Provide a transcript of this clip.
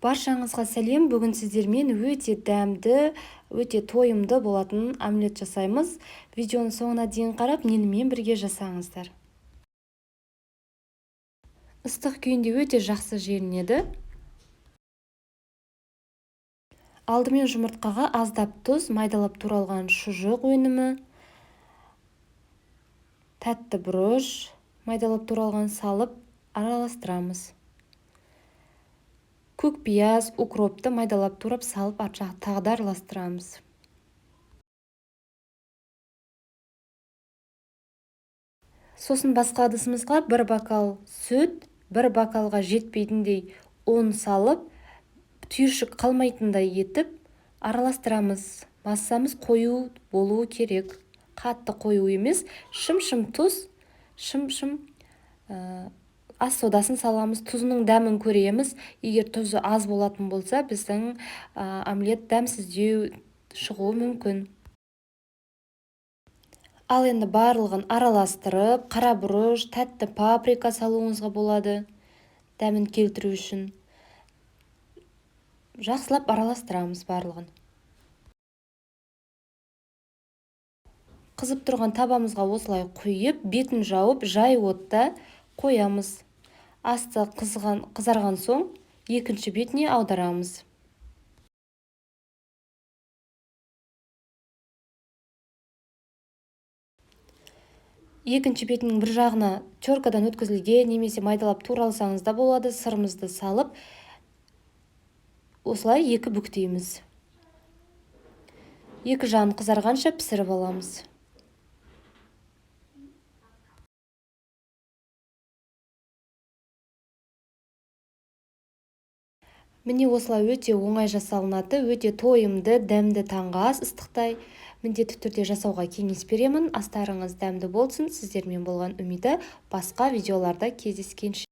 Баршаңызға сәлем. Бүгін сіздермен өте дәмді, өте тойымды болатын омлет жасаймыз. Видеоны соңына дейін қарап, менімен бірге жасаңыздар. Ыстық күйінде өте жақсы желінеді. Алдымен жұмыртқаға аздап тұз, майдалап туралған шұжық өнімі, тәтті бұрыш, майдалап туралған салып араластырамыз. Көк пияз, укропты майдалап турап салып тағы да араластырамыз. Сосын басқа ыдысымызға 1 бокал сүт, 1 бокалға жетпейтіндей ұн салып, түйіршік қалмайтындай етіп араластырамыз. Массамыз қою болуы керек. Қатты қою емес, шым-шым тұз, шым-шым ас содасын саламыз. Тұзының дәмін көреміз. Егер тұзы аз болатын болса, біздің омлет дәмсіздеу шығуы мүмкін. Ал енді барлығын араластырып, қара бұрыш, тәтті паприка салуыңызға болады, дәмін келтіру үшін. Жақсылап араластырамыз барлығын. Қызып тұрған табамызға осылай құйып, бетін жауып, жай отта қоямыз. Асты қызарған соң, екінші бетіне аударамыз. Екінші бетінің бір жағына теркадан өткізілген немесе майдалап туралсаңыз да болады. Сырымызды салып, осылай екі бүктейміз. Екі жағын қызарғанша пісіріп аламыз. Міне осылай өте оңай жасалынады, өте тойымды, дәмді таңғы ас ыстықтай. Міндетті түрде жасауға кеңес беремін. Астарыңыз дәмді болсын. Сіздермен болған үміті басқа видеоларда кездескенше.